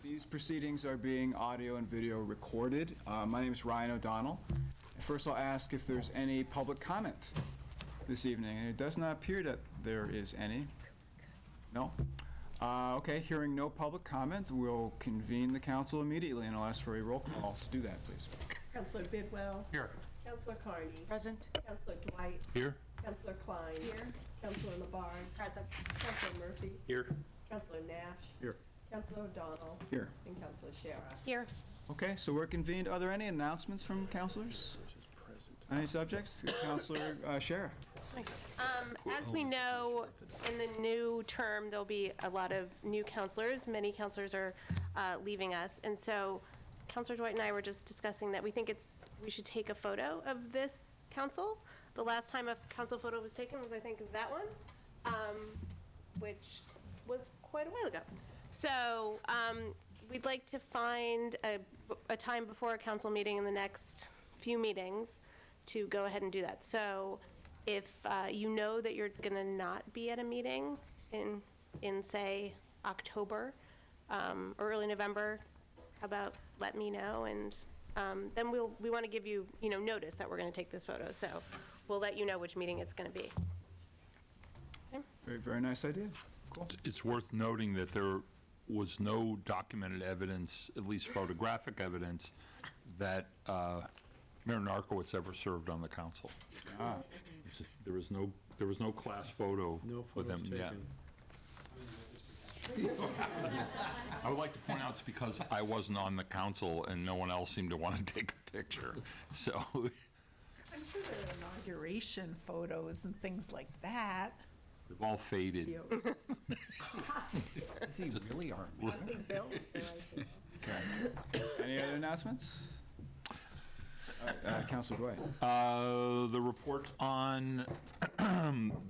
These proceedings are being audio and video recorded. My name is Ryan O'Donnell. First, I'll ask if there's any public comment this evening, and it does not appear that there is any. No? Okay, hearing no public comment, we'll convene the council immediately, and I'll ask for a roll call to do that, please. Councillor Bidwell. Here. Councillor Carney. Present. Councillor Dwight. Here. Councillor Klein. Here. Councillor Labarge. Present. Councillor Murphy. Here. Councillor Nash. Here. Councillor O'Donnell. Here. And Councillor Shara. Here. Okay, so we're convened. Are there any announcements from councilors? Any subjects? Councillor Shara. As we know, in the new term, there'll be a lot of new counselors. Many counselors are leaving us. And so Councillor Dwight and I were just discussing that we think we should take a photo of this council. The last time a council photo was taken was, I think, that one, which was quite a while ago. So we'd like to find a time before a council meeting in the next few meetings to go ahead and do that. So if you know that you're going to not be at a meeting in say, October or early November, how about let me know, and then we want to give you, notice that we're going to take this photo. So we'll let you know which meeting it's going to be. Okay. Very, very nice idea. Cool. It's worth noting that there was no documented evidence, at least photographic evidence, that Mayor Narkowitz ever served on the council. Ah. There was no class photo with him. Yeah. I would like to point out it's because I wasn't on the council and no one else seemed to want to take a picture. So I'm sure there are inauguration photos and things like that. they've all faded. Is he really armed? Any other announcements? Councilor Dwight. The report on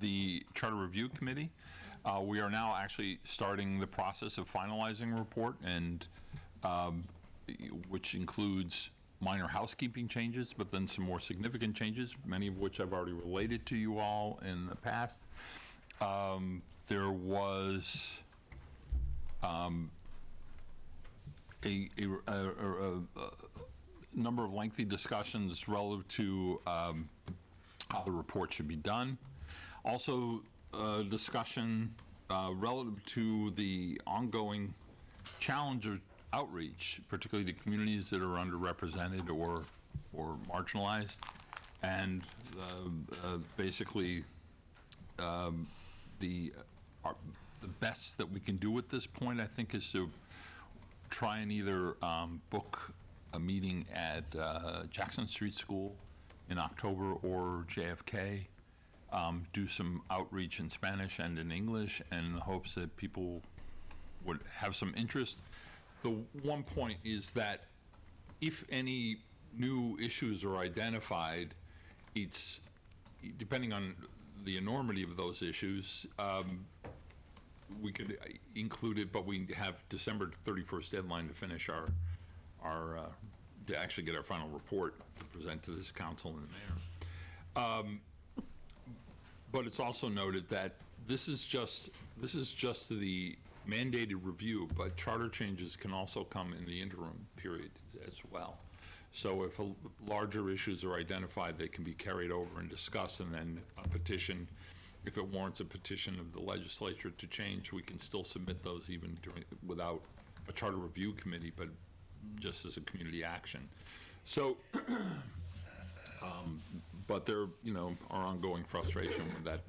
the Charter Review Committee. We are now actually starting the process of finalizing a report, and which includes minor housekeeping changes, but then some more significant changes, many of which I've already related to you all in the past. There was a number of lengthy discussions relative to how the report should be done. Also, discussion relative to the ongoing challenge of outreach, particularly to communities that are underrepresented or marginalized, and basically the best that we can do at this point, I think, is to try and either book a meeting at Jackson Street School in October or JFK, do some outreach in Spanish and in English, and in the hopes that people would have some interest. The one point is that if any new issues are identified, it's depending on the enormity of those issues, we could include it, but we have December 31st deadline to finish our to actually get our final report to present to this council and the mayor. But it's also noted that this is just the mandated review, but charter changes can also come in the interim period as well. So if larger issues are identified, they can be carried over and discussed, and then a petition, if it warrants a petition of the legislature to change, we can still submit those even without a charter review committee, but just as a community action. So, but there, our ongoing frustration with that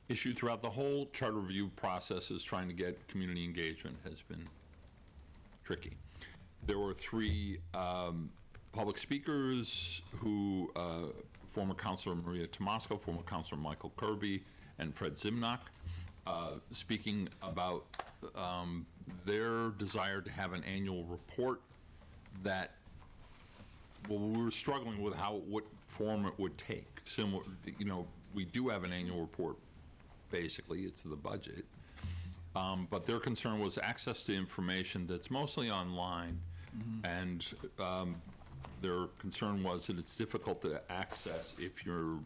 issue throughout the whole charter review process is trying to get community engagement has been tricky. There were 3 public speakers who, former Councilor Maria Tomasco, former Councilor Michael Kirby, and Fred Zimnock, speaking about their desire to have an annual report that, well, we were struggling with what form it would take. Similar, we do have an annual report, basically, it's the budget. But their concern was access to information that's mostly online, and their concern was that it's difficult to access if you're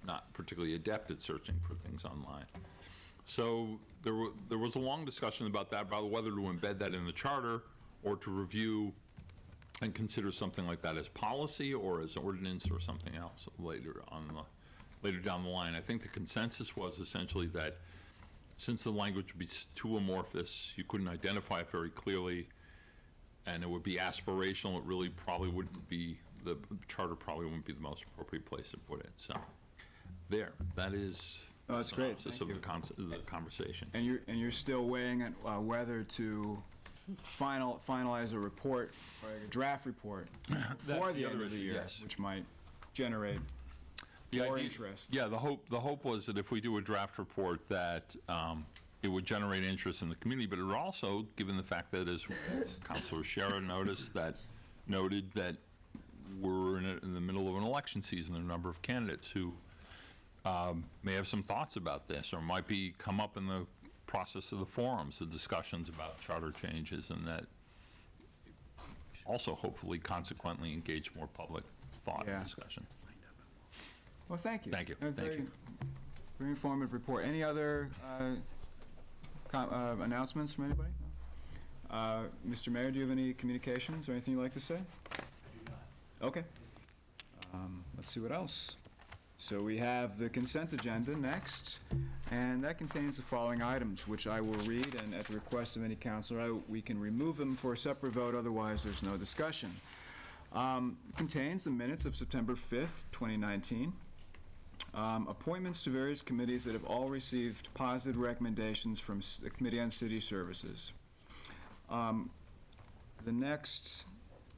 not particularly adept at searching for things online. So there was a long discussion about that, about whether to embed that in the charter or to review and consider something like that as policy or as ordinance or something else later down the line. I think the consensus was essentially that since the language would be too amorphous, you couldn't identify it very clearly, and it would be aspirational, it really probably wouldn't be, the charter probably wouldn't be the most appropriate place to put it. So there, that is Oh, that's great. synopsis of the conversation. And you're still weighing whether to finalize a report, or a draft report, for the end of the year, yes. which might generate The more idea- interest. Yeah, the hope was that if we do a draft report, that it would generate interest in the community, but it would also, given the fact that, as Councilor Scherer noted that we're in the middle of an election season, there are a number of candidates who may have some thoughts about this, or might come up in the process of the forums, the discussions about charter changes, and that also hopefully consequently engage more public thought Yeah. and discussion. Well, thank you. Thank you. A Thank very- you. Very informative report. Any other announcements from anybody? No? Mr. Mayor, do you have any communications or anything you'd like to say? I do not. Okay. Let's see what else. So we have the consent agenda next, and that contains the following items, which I will read, and at the request of any counselor, we can remove them for a separate vote, otherwise there's no discussion. Contains the minutes of September 5th, 2019. Appointments to various committees that have all received positive recommendations from the Committee on City Services. The next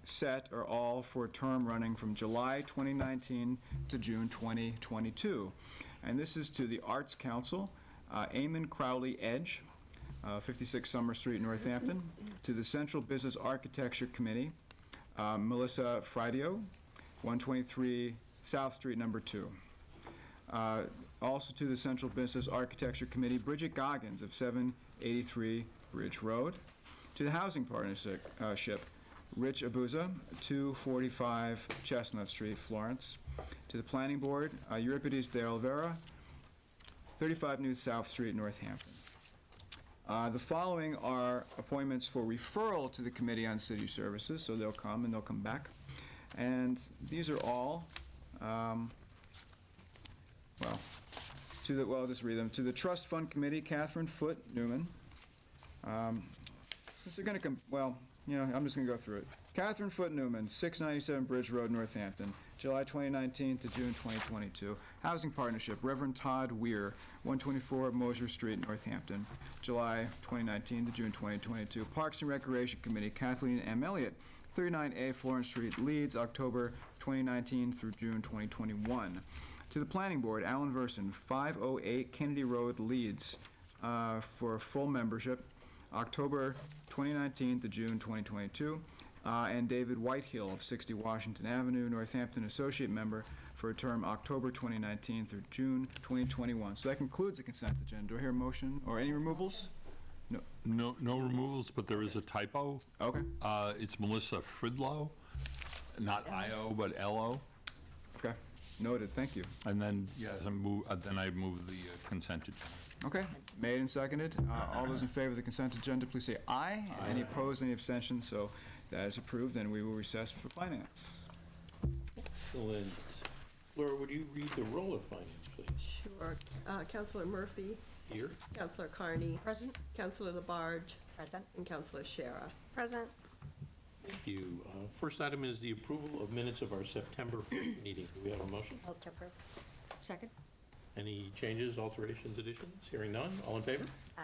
set are all for a term running from July 2019 to June 2022. And this is to the Arts Council, Eamon Crowley Edge, 56 Summer Street, Northampton. To the Central Business Architecture Committee, Melissa Fridio, 123 South Street, number 2. Also to the Central Business Architecture Committee, Bridget Goggins of 783 Bridge Road. To the Housing Partnership, Rich Abuza, 245 Chestnut Street, Florence. To the Planning Board, Euripides de Oliveira, 35 New South Street, Northampton. The following are appointments for referral to the Committee on City Services, so they'll come and they'll come back. And these are all, I'll just read them. To the Trust Fund Committee, Catherine Foote Newman. Since they're going to come, I'm just going to go through it. Catherine Foote Newman, 697 Bridge Road, Northampton, July 2019 to June 2022. Housing Partnership, Reverend Todd Weir, 124 Mosier Street, Northampton, July 2019 to June 2022. Parks and Recreation Committee, Kathleen M. Elliott, 39A Florence Street, Leeds, October 2019 through June 2021. To the Planning Board, Alan Verson, 508 Kennedy Road, Leeds, for full membership, October 2019 to June 2022. And David Whitehill of 60 Washington Avenue, Northampton, associate member for a term October 2019 through June 2021. So that concludes the consent agenda. Do I hear a motion or any removals? No. No removals, but there is a typo. Okay. It's Melissa Fridlow, not I-O, but L-O. Okay. Noted. Thank you. And then, yes, I move the consent agenda. Okay. Made and seconded. All those in favor of the consent agenda, please say aye. Any opposed, any abstentions? So that is approved, and we will recess for finance. Excellent. Laura, would you read the roll of finance, please? Sure. Counselor Murphy, Here. Counselor Carney, Present. Counselor Labarge, Present. and Counselor Shara. Present. Thank you. First item is the approval of minutes of our September 5th meeting. Do we have a motion? Vote to approve. Second. Any changes, alterations, additions? Hearing none. All in favor? Aye.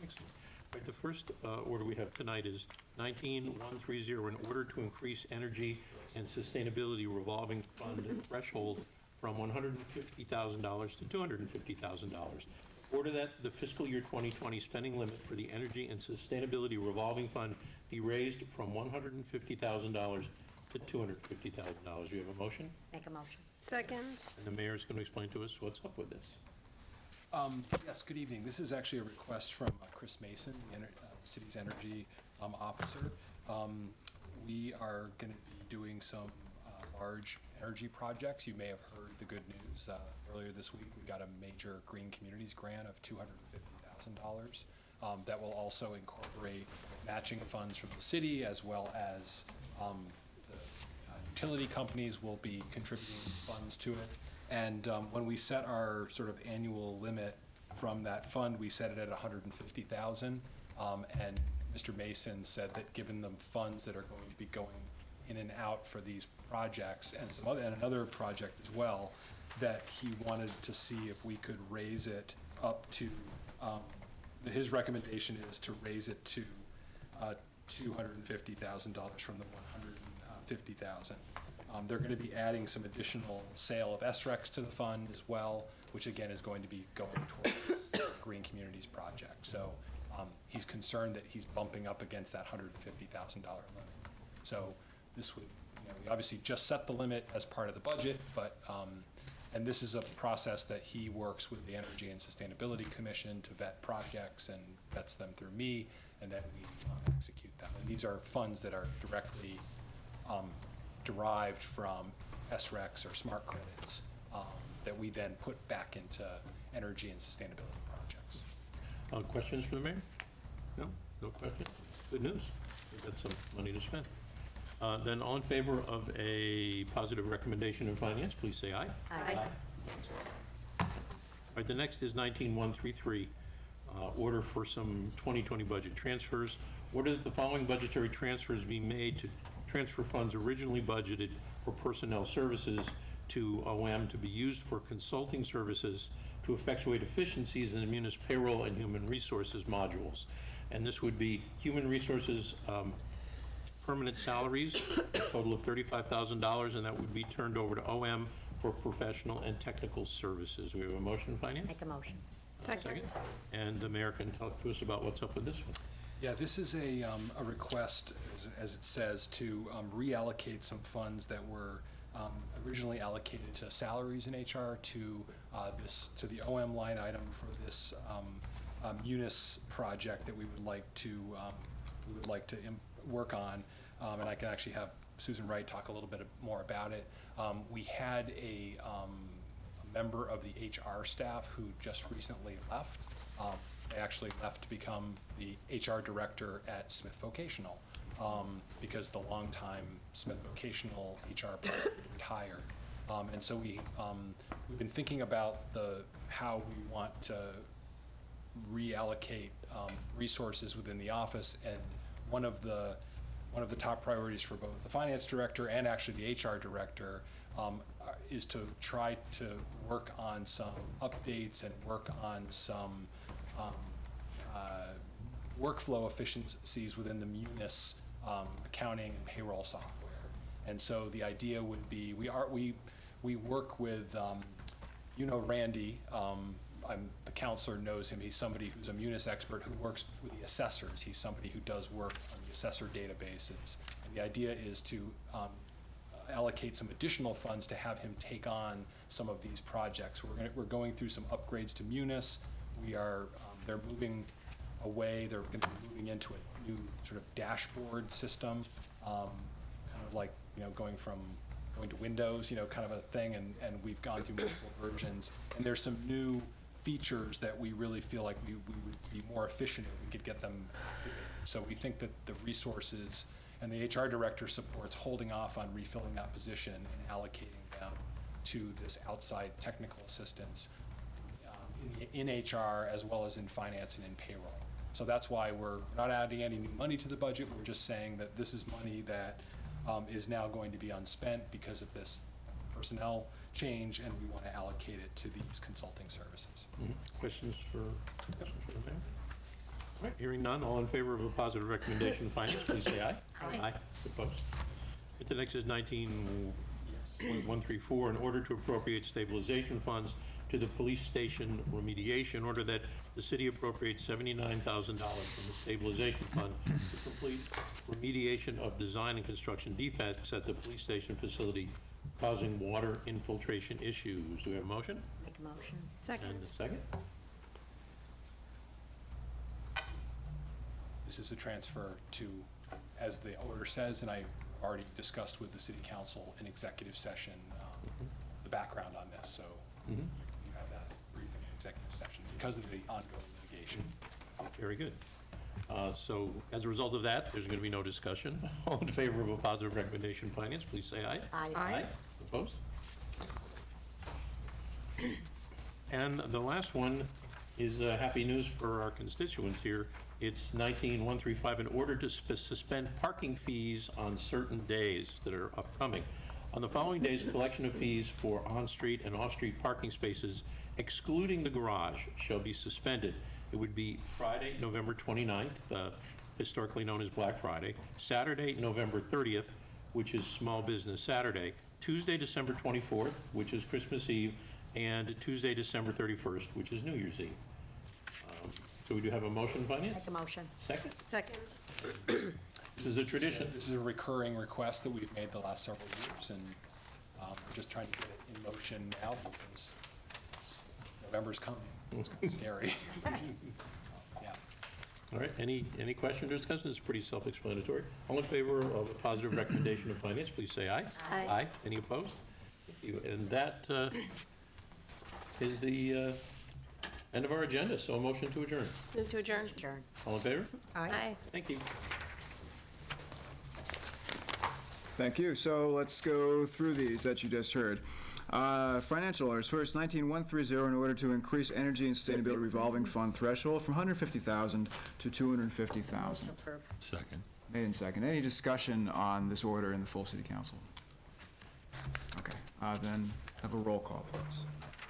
Excellent. All right, the first order we have tonight is 19130, in order to increase energy and sustainability revolving fund threshold from $150,000 to $250,000. Order that the fiscal year 2020 spending limit for the energy and sustainability revolving fund be raised from $150,000 to $250,000. Do you have a motion? Make a motion. Second. And the mayor is going to explain to us what's up with this. Yes, good evening. This is actually a request from Chris Mason, the city's energy officer. We are going to be doing some large energy projects. You may have heard the good news. Earlier this week, we got a major Green Communities grant of $250,000 That will also incorporate matching funds from the city, as well as the utility companies will be contributing funds to it. And when we set our sort of annual limit from that fund, we set it at $150,000. And Mr. Mason said that given the funds that are going to be going in and out for these projects and some other, and another project as well, that he wanted to see if we could raise it up to, his recommendation is to raise it to $250,000 from the $150,000. They're going to be adding some additional sale of SRECs to the fund as well, which again is going to be going towards the Green Communities project. So he's concerned that he's bumping up against that $150,000 limit. So this would, we obviously just set the limit as part of the budget, but, and this is a process that he works with the Energy and Sustainability Commission to vet projects and vets them through me, and then we execute them. And these are funds that are directly derived from SRECs or smart credits that we then put back into energy and sustainability projects. Questions for the mayor? No? No questions? Good news. We've got some money to spend. Then all in favor of a positive recommendation in finance, please say aye. Aye. All right, the next is 19133, order for some 2020 budget transfers. Order that the following budgetary transfers be made to transfer funds originally budgeted for personnel services to OM to be used for consulting services to effectuate efficiencies in the munis payroll and human resources modules. And this would be human resources permanent salaries, a total of $35,000, and that would be turned over to OM for professional and technical services. We have a motion, finance? Make a motion. Second. And the mayor can talk to us about what's up with this one. Yeah, this is a request, as it says, to reallocate some funds that were originally allocated to salaries in HR to the OM line item for this munis project that we would like to work on, and I can actually have Susan Wright talk a little bit more about it. We had a member of the HR staff who just recently left. They actually left to become the HR director at Smith Vocational because the longtime Smith Vocational HR person retired. And so we've been thinking about how we want to reallocate resources within the office, and one of the top priorities for both the finance director and actually the HR director is to try to work on some updates and work on some workflow efficiencies within the munis accounting and payroll software. And so the idea would be, we work with, Randy, the counselor knows him. He's somebody who's a munis expert who works with the assessors. He's somebody who does work on the assessor databases. And the idea is to allocate some additional funds to have him take on some of these projects. We're going through some upgrades to munis. They're moving away. They're going to be moving into a new sort of dashboard system, kind of like going to Windows, kind of a thing. And we've gone through multiple versions. And there's some new features that we really feel like we would be more efficient if we could get them. So we think that the resources and the HR director supports holding off on refilling that position and allocating them to this outside technical assistance in HR as well as in finance and in payroll. So that's why we're not adding any new money to the budget. We're just saying that this is money that is now going to be unspent because of this personnel change, and we want to allocate it to these consulting services. Questions for the mayor? All right, hearing none, all in favor of a positive recommendation of finance, please say aye. Aye. Opposed? The next is 19.134, in order to appropriate stabilization funds to the police station remediation. Order that the city appropriates $79,000 from the stabilization fund to complete remediation of design and construction defects at the police station facility causing water infiltration issues. Do we have a motion? Make a motion. Second. And a second? This is a transfer to, as the order says, and I already discussed with the city council in executive session the background on this, so you have that brief in executive session because of the ongoing litigation. recommendation. Very good. So as a result of that, there's going to be no discussion. All in favor of a positive recommendation of finance, please say aye. Aye. Opposed? And the last one is happy news for our constituents here. It's 19135, in order to suspend parking fees on certain days that are upcoming. On the following days, collection of fees for on-street and off-street parking spaces, excluding the garage, shall be suspended. It would be Friday, November 29th, historically known as Black Friday, Saturday, November 30th, which is Small Business Saturday, Tuesday, December 24th, which is Christmas Eve, and Tuesday, December 31st, which is New Year's Eve. So we do have a motion, Finance? Make a motion. Second? Second. This is a tradition. This is a recurring request that we've made the last several years, and we're just trying to get it in motion now because November's coming. It's scary. Yeah. All right, any question or discussion? It's pretty self-explanatory. All in favor of a positive recommendation of Finance, please say aye. Aye. Aye. Any opposed? Thank you. And that is the end of our agenda, so a motion to adjourn. Move to adjourn. Adjourn. All in favor? Aye. Thank you. Thank you. So let's go through these that you just heard. Financial orders. First, 19130, in order to increase energy and sustainability revolving fund threshold from $150,000 to $250,000. Approve. Second. Made and second. Any discussion on this order in the full city council? Okay, then have a roll call, please.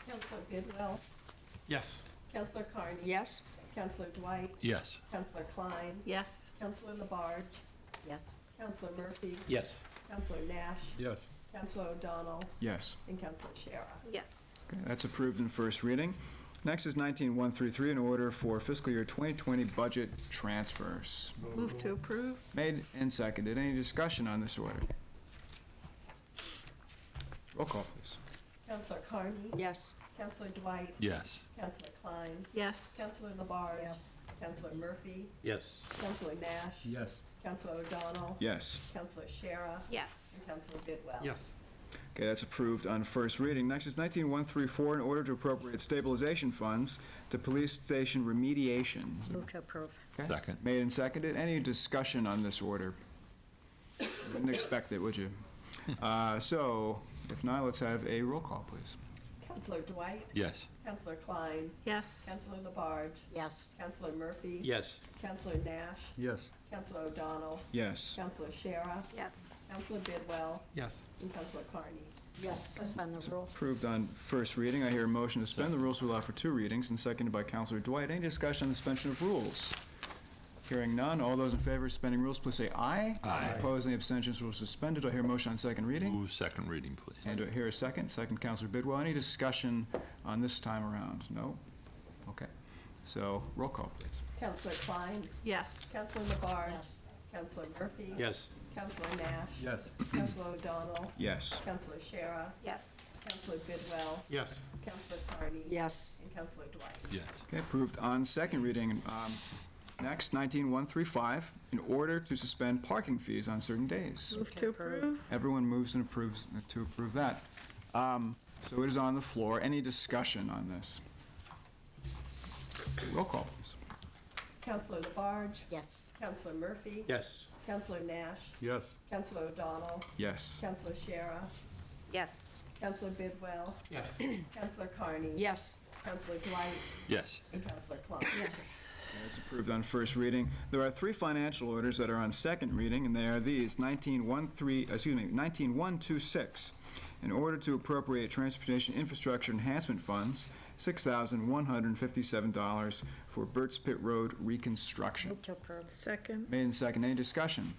Counselor Bidwell, Yes. Counselor Carney. Yes? Counselor Dwight, Yes. Counselor Klein, Yes. Counselor Labarge, Yes. Counselor Murphy, Yes. Counselor Nash, Yes. Counselor O'Donnell, Yes. and Counselor Shara. Yes. Okay, that's approved in first reading. Next is 19133, in order for fiscal year 2020 budget transfers. Move to approve. Made and seconded. Any discussion on this order? Roll call, please. Counselor Carney, Yes. Counselor Dwight, Yes. Counselor Klein, Yes. Counselor Labarge, Yes. Counselor Murphy, Yes. Counselor Nash, Yes. Counselor O'Donnell, Yes. Counselor Shara, Yes. and Counselor Bidwell. Yes. Okay, that's approved on first reading. Next is 19134, in order to appropriate stabilization funds to police station remediation. Move to approve. Okay. Second. Made and seconded. Any discussion on this order? Wouldn't expect it, would you? So, if not, let's have a roll call, please. Counselor Dwight, Yes. Counselor Klein, Yes. Counselor Labarge, Yes. Counselor Murphy, Yes. Counselor Nash, Yes. Counselor O'Donnell, Yes. Counselor Shara, Yes. Counselor Bidwell, Yes. and Counselor Carney. Yes. Suspend the rules. Approved on first reading. I hear a motion to suspend the rules to allow for two readings, and seconded by Counselor Dwight. Any discussion on the suspension of rules? Hearing none. All those in favor of suspending rules, please say aye. Aye. Opposed, any abstentions? Rules suspended. Do I hear a motion on second reading? Move second reading, please. And do I hear a second? Second, Counselor Bidwell. Any discussion on this time around? No? Okay. So, roll call, please. Counselor Klein, Yes. Counselor Labarge, Yes. Counselor Murphy, Yes. Counselor Nash, Yes. Counselor O'Donnell, Yes. Counselor Shara, Yes. Counselor Bidwell, Yes. Counselor Carney, Yes. and Counselor Dwight. Yes. Okay, approved on second reading. Next, 19135, in order to suspend parking fees on certain days. Move to approve. Everyone moves and approves to approve that. So it is on the floor. Any discussion on this? Roll call, please. Counselor Labarge, Yes. Counselor Murphy, Yes. Counselor Nash, Yes. Counselor O'Donnell, Yes. Counselor Shara, Yes. Counselor Bidwell, Yes. Counselor Carney, Yes. Counselor Dwight, Yes. and Counselor Klein. Yes. It's approved on first reading. There are three financial orders that are on second reading, and they are these: 19126, in order to appropriate transportation infrastructure enhancement funds, $6,157 for Burt's Pit Road reconstruction. Move to approve. Second. Made and second. Any discussion?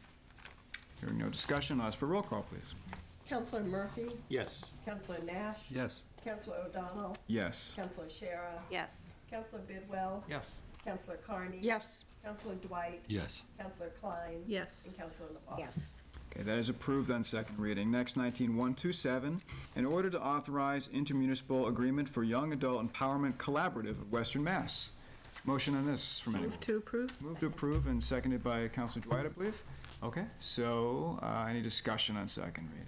Hearing no discussion, I'll ask for a roll call, please. Counselor Murphy, Yes. Counselor Nash, Yes. Counselor O'Donnell, Yes. Counselor Shara, Yes. Counselor Bidwell, Yes. Counselor Carney, Yes. Counselor Dwight, Yes. Counselor Klein, and Yes. Counselor Labarge. Yes. Okay, that is approved on second reading. Next, 19127, in order to authorize intermunicipal agreement for Young Adult Empowerment Collaborative of Western Mass. Motion on this from anyone? Move to approve. Move to approve and seconded by Counselor Dwight, I believe. Okay, so any discussion on second reading?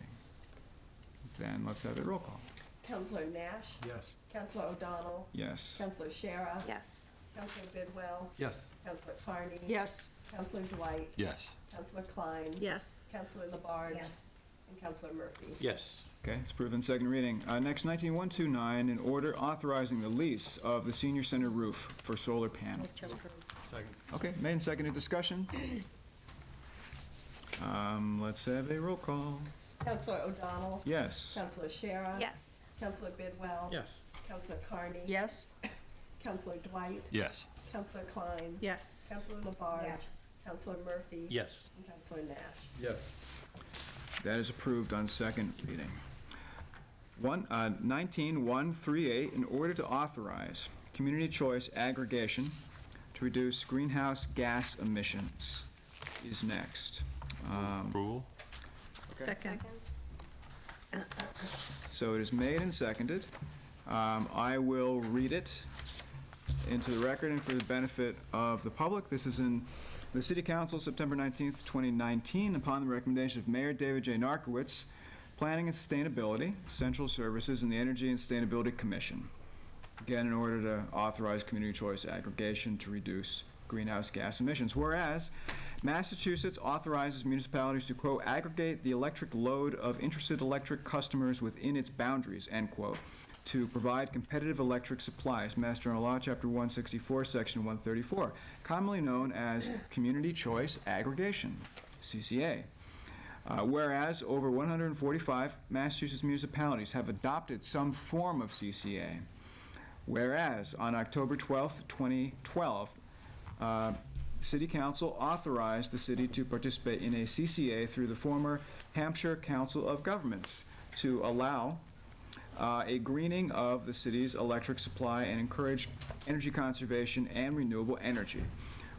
Then let's have a roll call. Counselor Nash, Yes. Counselor O'Donnell, Yes. Counselor Shara, Yes. Counselor Bidwell, Yes. Counselor Carney. Yes. Counselor Dwight, Yes. Counselor Klein. Yes. Counselor Labarge. Yes. And Counselor Murphy. Yes. Okay, it's approved on second reading. Next, 19129, an order authorizing the lease of the senior center roof for solar panels. Move to approve. Second. Okay, made and seconded, discussion? Let's have a roll call. Counselor O'Donnell. Yes. Counselor Shara. Yes. Counselor Bidwell. Yes. Counselor Carney. Yes. Counselor Dwight. Yes. Counselor Klein. Yes. Counselor Labarge. Yes. Counselor Murphy. Yes. And Counselor Nash. Yes. That is approved on second reading. 19138, in order to authorize community choice aggregation to reduce greenhouse gas emissions is next. Approval? Second. So it is made and seconded. I will read it into the record and for the benefit of the public. This is in the City Council, September 19th, 2019, upon the recommendation of Mayor David J. Narkowitz, Planning and Sustainability, Central Services, and the Energy and Sustainability Commission. Again, in order to authorize community choice aggregation to reduce greenhouse gas emissions. Whereas Massachusetts authorizes municipalities to, quote, aggregate the electric load of interested electric customers within its boundaries, end quote, to provide competitive electric supplies, Mass General Law, Chapter 164, Section 134, commonly known as Community Choice Aggregation, CCA. Whereas over 145 Massachusetts municipalities have adopted some form of CCA. Whereas on October 12th, 2012, City Council authorized the city to participate in a CCA through the former Hampshire Council of Governments to allow a greening of the city's electric supply and encourage energy conservation and renewable energy.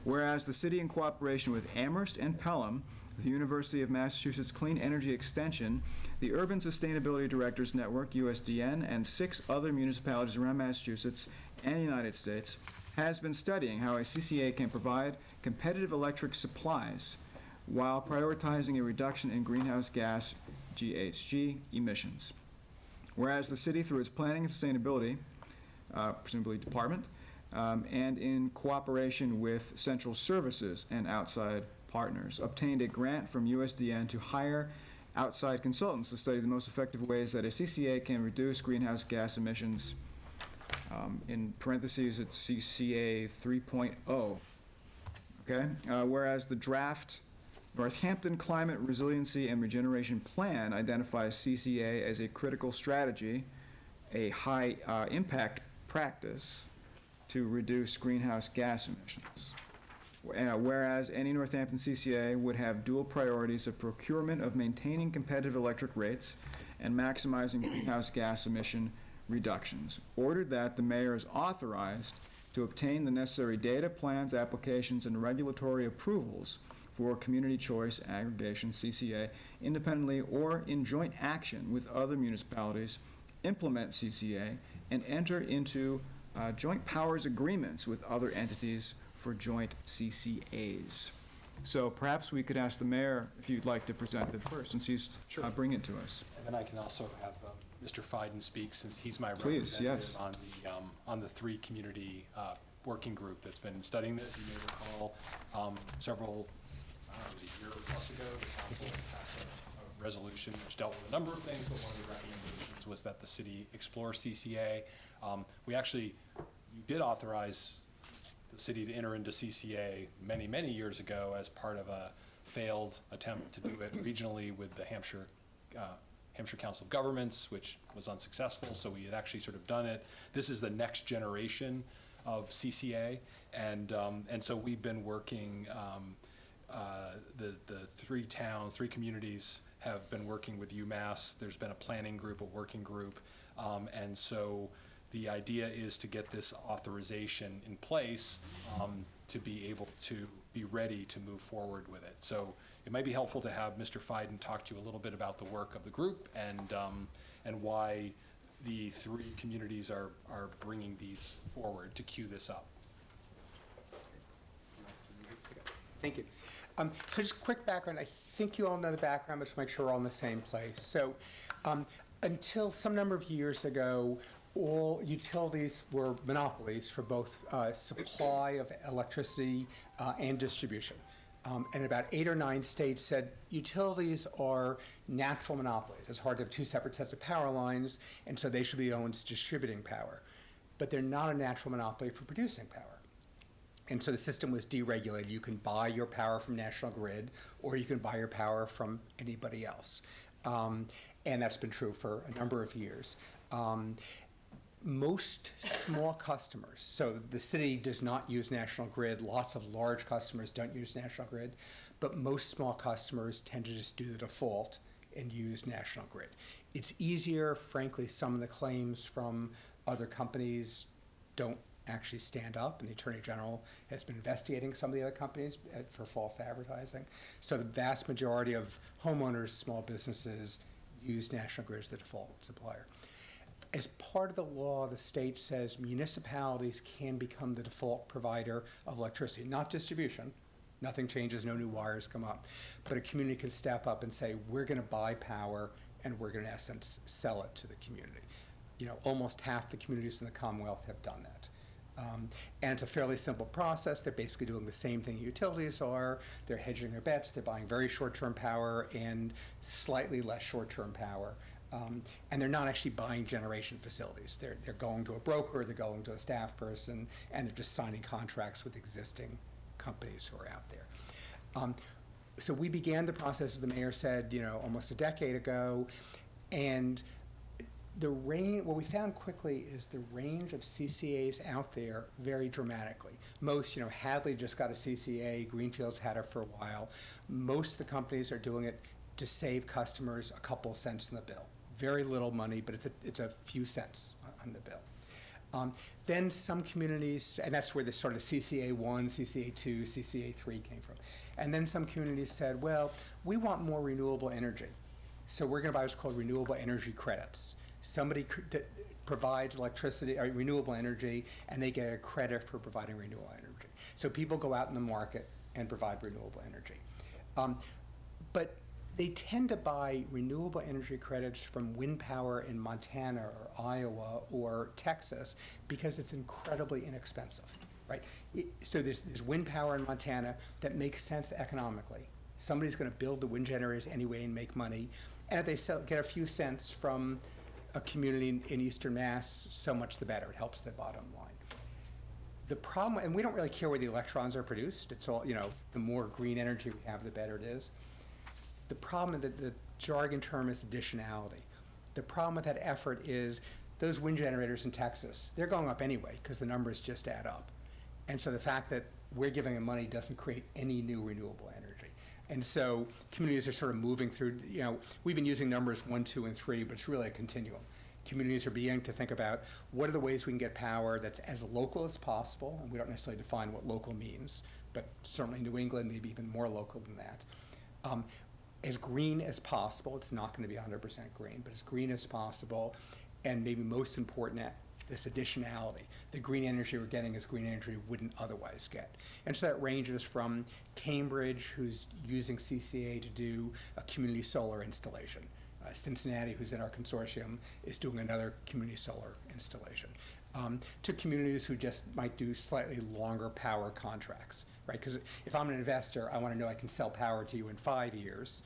Whereas the city, in cooperation with Amherst and Pelham, the University of Massachusetts Clean Energy Extension, the Urban Sustainability Directors Network, USDN, and 6 other municipalities around Massachusetts and the United States, has been studying how a CCA can provide competitive electric supplies while prioritizing a reduction in greenhouse gas, GHG, emissions. Whereas the city, through its Planning and Sustainability, presumably department, and in cooperation with Central Services and outside partners, obtained a grant from USDN to hire outside consultants to study the most effective ways that a CCA can reduce greenhouse gas emissions. In parentheses, it's CCA 3.0. Okay? Whereas the draft Northampton Climate Resiliency and Regeneration Plan identifies CCA as a critical strategy, a high impact practice to reduce greenhouse gas emissions. Whereas any Northampton CCA would have dual priorities of procurement of maintaining competitive electric rates and maximizing greenhouse gas emission reductions. Ordered that the mayor is authorized to obtain the necessary data, plans, applications, and regulatory approvals for community choice aggregation, CCA, independently or in joint action with other municipalities, implement CCA, and enter into joint powers agreements with other entities for joint CCAs. So perhaps we could ask the mayor if you'd like to present it first, since he's Sure. bringing it to us. And then I can also have Mr. Fiden speak, since he's my Please, representative yes. on the 3 community working group that's been studying this. You may recall several, it was a year plus ago, the council passed a resolution which dealt with a number of things, but one of the recommendations was that the city explore CCA. You did authorize the city to enter into CCA many, many years ago as part of a failed attempt to do it regionally with the Hampshire Council of Governments, which was unsuccessful, so we had actually sort of done it. This is the next generation of CCA, and so we've been working, the 3 communities have been working with UMass. There's been a planning group, a working group, and so the idea is to get this authorization in place to be able to be ready to move forward with it. So it might be helpful to have Mr. Fiden talk to you a little bit about the work of the group and why the 3 communities are bringing these forward to queue this up. Thank you. So just quick background. I think you all know the background, but to make sure we're all in the same place. So until some number of years ago, all utilities were monopolies for both supply of electricity and distribution. And about 8 or 9 states said utilities are natural monopolies. It's hard to have 2 separate sets of power lines, and so they should be the ones distributing power. But they're not a natural monopoly for producing power. And so the system was deregulated. You can buy your power from National Grid, or you can buy your power from anybody else. And that's been true for a number of years. Most small customers, so the city does not use National Grid, lots of large customers don't use National Grid, but most small customers tend to just do the default and use National Grid. It's easier, frankly, some of the claims from other companies don't actually stand up, and the Attorney General has been investigating some of the other companies for false advertising. So the vast majority of homeowners, small businesses, use National Grid as the default supplier. As part of the law, the state says municipalities can become the default provider of electricity, not distribution. Nothing changes, no new wires come up. But a community can step up and say, we're going to buy power, and we're going to, in essence, sell it to the community. You know, almost half the communities in the Commonwealth have done that. And it's a fairly simple process. They're basically doing the same thing utilities are. They're hedging their bets. They're buying very short-term power and slightly less short-term power. And they're not actually buying generation facilities. They're going to a broker, they're going to a staff person, and they're just signing contracts with existing companies who are out there. So we began the process, as the mayor said, you know, almost a decade ago, and what we found quickly is the range of CCAs out there varied dramatically. Most, you know, Hadley just got a CCA, Greenfield's had it for a while. Most of the companies are doing it to save customers a couple cents in the bill. Very little money, but it's a few cents on the bill. Then some communities, and that's where this sort of CCA 1, CCA 2, CCA 3 came from. And then some communities said, well, we want more renewable energy. So we're going to buy what's called renewable energy credits. Somebody provides electricity or renewable energy, and they get a credit for providing renewable energy. So people go out in the market and provide renewable energy. But they tend to buy renewable energy credits from wind power in Montana or Iowa or Texas because it's incredibly inexpensive, right? So there's wind power in Montana that makes sense economically. Somebody's going to build the wind generators anyway and make money. And if they get a few cents from a community in Eastern Mass, so much the better. It helps the bottom line. The problem, and we don't really care where the electrons are produced. It's all, you know, the more green energy we have, the better it is. The problem, the jargon term is additionality. The problem with that effort is those wind generators in Texas, they're going up anyway because the numbers just add up. And so the fact that we're giving them money doesn't create any new renewable energy. And so communities are sort of moving through, you know, we've been using numbers 1, 2, and 3, but it's really a continuum. Communities are beginning to think about what are the ways we can get power that's as local as possible, and we don't necessarily define what local means, but certainly New England, maybe even more local than that. As green as possible. It's not going to be 100% green, but as green as possible, and maybe most important, this additionality. The green energy we're getting is green energy we wouldn't otherwise get. And so that ranges from Cambridge, who's using CCA to do a community solar installation. Cincinnati, who's in our consortium, is doing another community solar installation. To communities who just might do slightly longer power contracts, right? Because if I'm an investor, I want to know I can sell power to you in 5 years,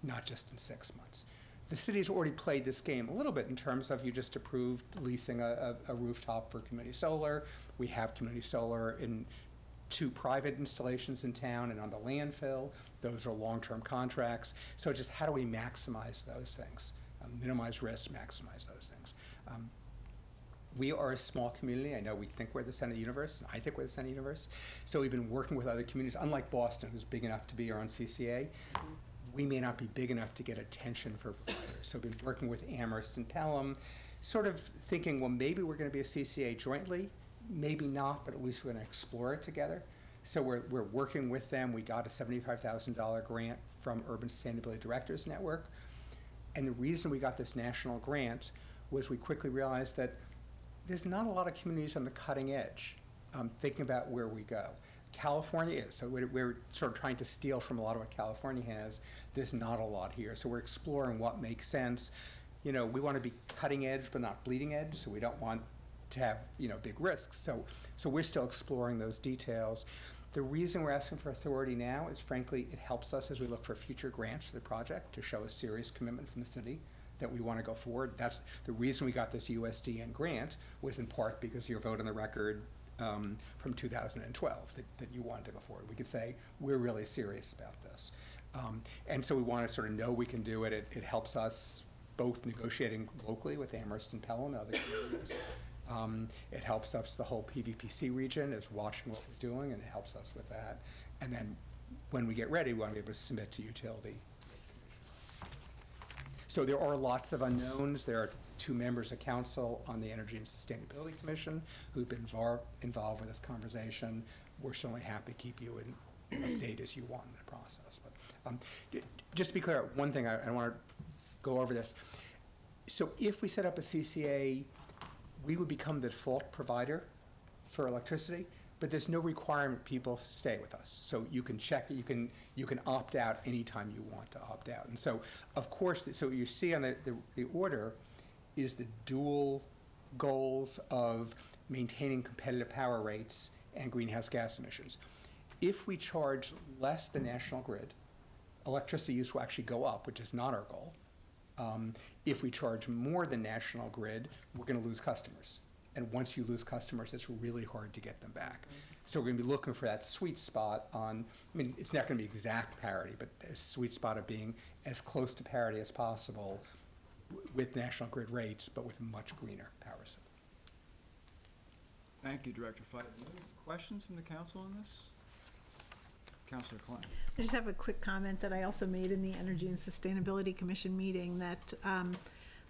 not just in 6 months. The city's already played this game a little bit in terms of you just approved leasing a rooftop for community solar. We have community solar in 2 private installations in town and on the landfill. Those are long-term contracts. So just how do we maximize those things? Minimize risk, maximize those things. We are a small community. I know we think we're the center of the universe. I think we're the center of the universe. So we've been working with other communities, unlike Boston, who's big enough to be our own CCA. We may not be big enough to get attention for providers. So we've been working with Amherst and Pelham, sort of thinking, well, maybe we're going to be a CCA jointly, maybe not, but at least we're going to explore it together. So we're working with them. We got a $75,000 grant from Urban Sustainability Directors Network. And the reason we got this national grant was we quickly realized that there's not a lot of communities on the cutting edge thinking about where we go. California is, so we're sort of trying to steal from a lot of what California has. There's not a lot here, so we're exploring what makes sense. we want to be cutting edge but not bleeding edge, so we don't want to have, big risks. So we're still exploring those details. The reason we're asking for authority now is, frankly, it helps us as we look for future grants for the project to show a serious commitment from the city that we want to go forward. That's the reason we got this USDN grant, was in part because your vote on the record from 2012 that you wanted to go forward. We could say, we're really serious about this. And so we want to sort of know we can do it. It helps us both negotiating locally with Amherst and Pelham and other communities. It helps us, the whole PVPC region is watching what we're doing, and it helps us with that. And then when we get ready, we want to be able to submit to utility. So there are lots of unknowns. There are 2 members of council on the Energy and Sustainability Commission who've been involved with this conversation. We're certainly happy to keep you in update as you want in the process. But just to be clear, one thing, I want to go over this. So if we set up a CCA, we would become the default provider for electricity, but there's no requirement people stay with us. So you can check, you can opt out anytime you want to opt out. And so, of course, so what you see on the order is the dual goals of maintaining competitive power rates and greenhouse gas emissions. If we charge less than national grid, electricity use will actually go up, which is not our goal. If we charge more than national grid, we're going to lose customers. And once you lose customers, it's really hard to get them back. So we're going to be looking for that sweet spot on, it's not going to be exact parity, but a sweet spot of being as close to parity as possible with national grid rates, but with much greener power supply. Thank you, Director Fite. Any questions from the council on this? Councilor Klein. I just have a quick comment that I also made in the Energy and Sustainability Commission meeting, that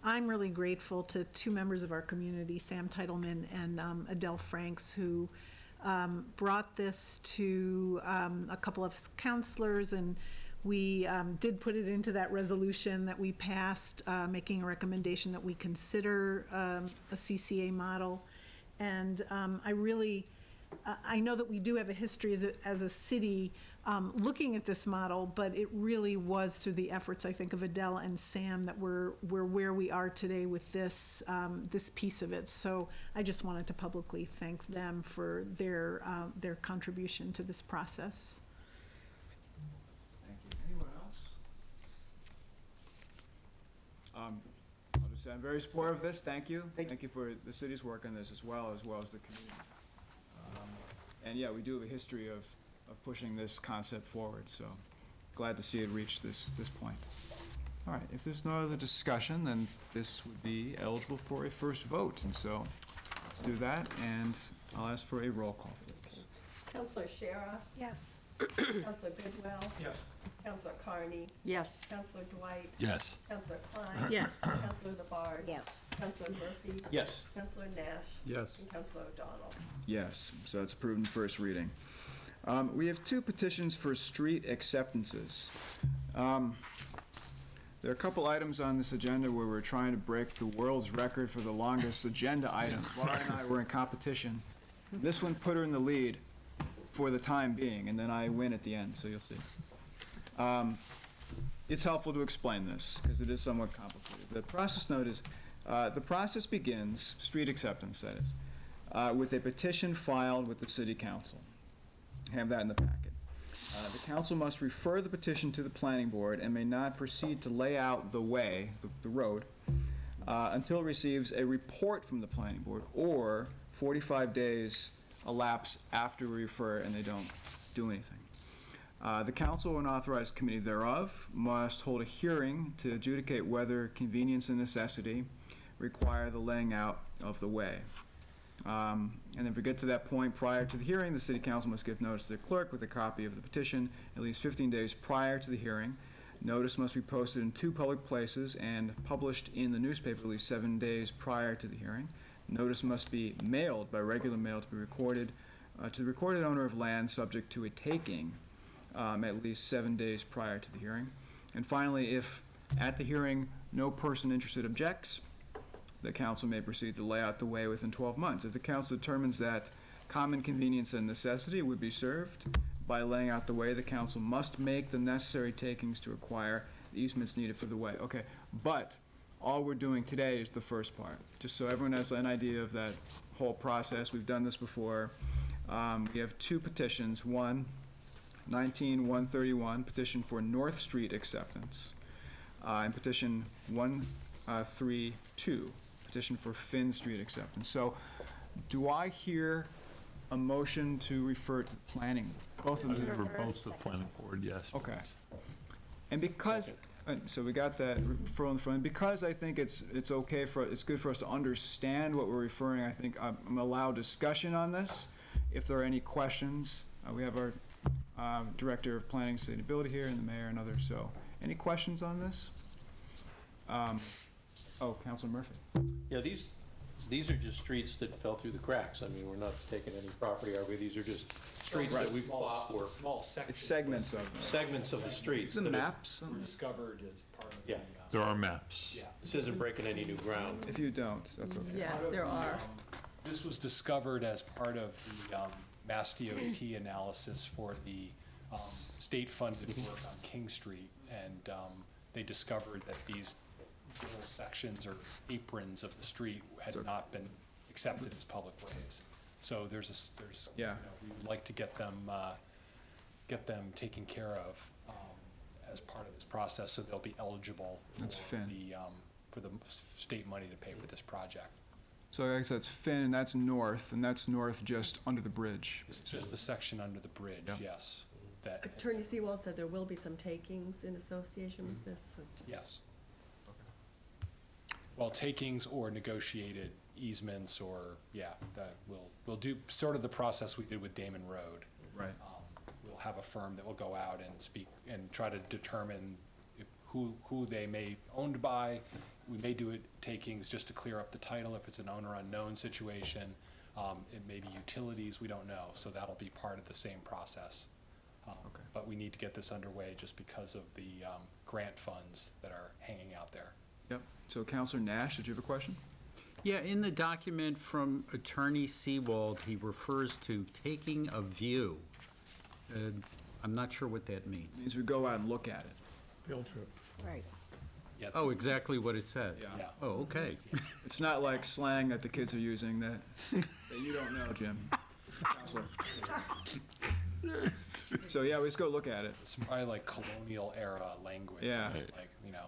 I'm really grateful to 2 members of our community, Sam Titleman and Adele Franks, who brought this to a couple of councilors, and we did put it into that resolution that we passed, making a recommendation that we consider a CCA model. And I know that we do have a history as a city looking at this model, but it really was through the efforts, I think, of Adele and Sam that we're where we are today with this piece of it. So I just wanted to publicly thank them for their contribution to this process. Thank you. Anyone else? I'll just say I'm very supportive of this. Thank you. Thank you for the city's work on this as well as the community. And yeah, we do have a history of pushing this concept forward, so glad to see it reach this point. All right, if there's no other discussion, then this would be eligible for a first vote, and so let's do that, and I'll ask for a roll call, please. Councilor Shara, Yes. Councilor Bidwell, Yes. Councilor Carney, Yes. Councilor Dwight, Yes. Councilor Klein. Yes. Councilor Labarge. Yes. Councilor Murphy. Yes. Councilor Nash. Yes. And Councilor O'Donnell. Yes, so it's approved in first reading. We have 2 petitions for street acceptances. There are a couple items on this agenda where we're trying to break the world's record for the longest agenda item. Laura and I were in competition. This one put her in the lead for the time being, and then I win at the end, so you'll see. It's helpful to explain this, because it is somewhat complicated. The process note is, the process begins, street acceptance that is, with a petition filed with the city council. Have that in the packet. The council must refer the petition to the planning board and may not proceed to lay out the way, the road, until it receives a report from the planning board, or 45 days elapse after we refer and they don't do anything. The council and authorized committee thereof must hold a hearing to adjudicate whether convenience and necessity require the laying out of the way. And if we get to that point prior to the hearing, the city council must give notice to the clerk with a copy of the petition at least 15 days prior to the hearing. Notice must be posted in 2 public places and published in the newspaper at least 7 days prior to the hearing. Notice must be mailed by regular mail to be recorded to the recorded owner of land subject to a taking at least 7 days prior to the hearing. And finally, if at the hearing no person interested objects, the council may proceed to lay out the way within 12 months. If the council determines that common convenience and necessity would be served by laying out the way, the council must make the necessary takings to acquire the easements needed for the way. Okay, but all we're doing today is the first part, just so everyone has an idea of that whole process. We've done this before. We have two petitions. One, 19-131, petition for North Street acceptance, and petition 132, petition for Finn Street acceptance. So do I hear a motion to refer to planning? Both of them? For both the planning board, yes. Okay. And because, so we got that referral in the front, and because I think it's okay for, it's good for us to understand what we're referring, I think I'm allow discussion on this. If there are any questions, we have our Director of Planning and Sustainability here, and the mayor and others, so any questions on this? Oh, Councilor Murphy. Yeah, these are just streets that fell through the cracks. I mean, we're not taking any property, are we? These are just streets that we've plowed for. Small sections. It's segments of them. Segments of the streets. The that are- maps, Were discovered as part of the. Yeah. There are maps. Yeah. This isn't breaking any new ground. if you don't, that's okay. Yes, there are. This was discovered as part of the Mass DOT analysis for the state-funded work on King Street. And they discovered that these little sections or aprons of the street had not been accepted as public ways. So there's, you Yeah. know, we would like to get them taken care of as part of this process, so they'll be eligible That's Finn. for the state money to pay for this project. So I guess that's Finn, and that's north just under the bridge. It's just the section under the bridge, Yep. yes. That, Attorney Seawald said there will be some takings in association with this, so just- yes. Well, takings or negotiated easements or, yeah, that we'll do sort of the process we did with Damon Road. Right. We'll have a firm that will go out and speak and try to determine who they may owned by. We may do it takings just to clear up the title if it's an owner unknown situation. It may be utilities, we don't know, so that'll be part of the same process. Okay. But we need to get this underway just because of the grant funds that are hanging out there. Yep. So Councilor Nash, did you have a question? Yeah, in the document from Attorney Seawald, he refers to taking a view. I'm not sure what that means. Means we go out and look at it. Right. Yeah, Oh, exactly what it says? Yeah. Oh, okay. It's not like slang that the kids are using that you don't know, Jim. Counselor. So, yeah, we just go look at it. It's probably like colonial era language. Yeah. Like, you know,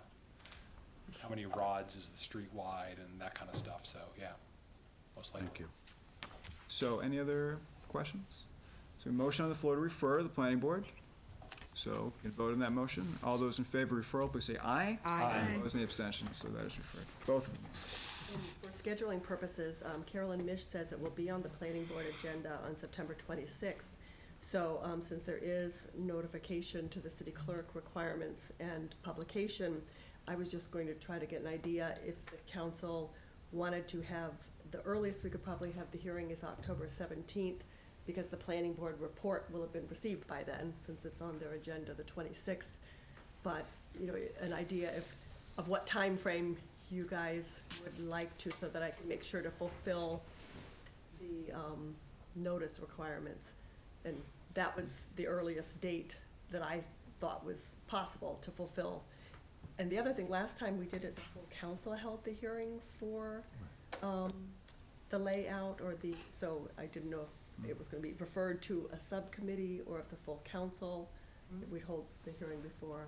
how many rods is the street wide and that kind of stuff, so, yeah, most likely. Thank you. So, any other questions? So, a motion on the floor to refer to the planning board. So, you can vote on that motion. All those in favor of referral, please say aye. Aye. Opposed, any abstentions? So that is referred. Both of them. And for scheduling purposes, Carolyn Mish says it will be on the planning board agenda on September 26th. So since there is notification to the city clerk requirements and publication, I was just going to try to get an idea if the council wanted to have, the earliest we could probably have the hearing is October 17th, because the planning board report will have been received by then, since it's on their agenda the 26th. But, you know, an idea of what time frame you guys would like to, so that I can make sure to fulfill the notice requirements. And that was the earliest date that I thought was possible to fulfill. And the other thing, last time we did it, the full council held the hearing for the layout or the, so I didn't know if it was gonna be referred to a subcommittee or if the full council, if we'd hold the hearing before.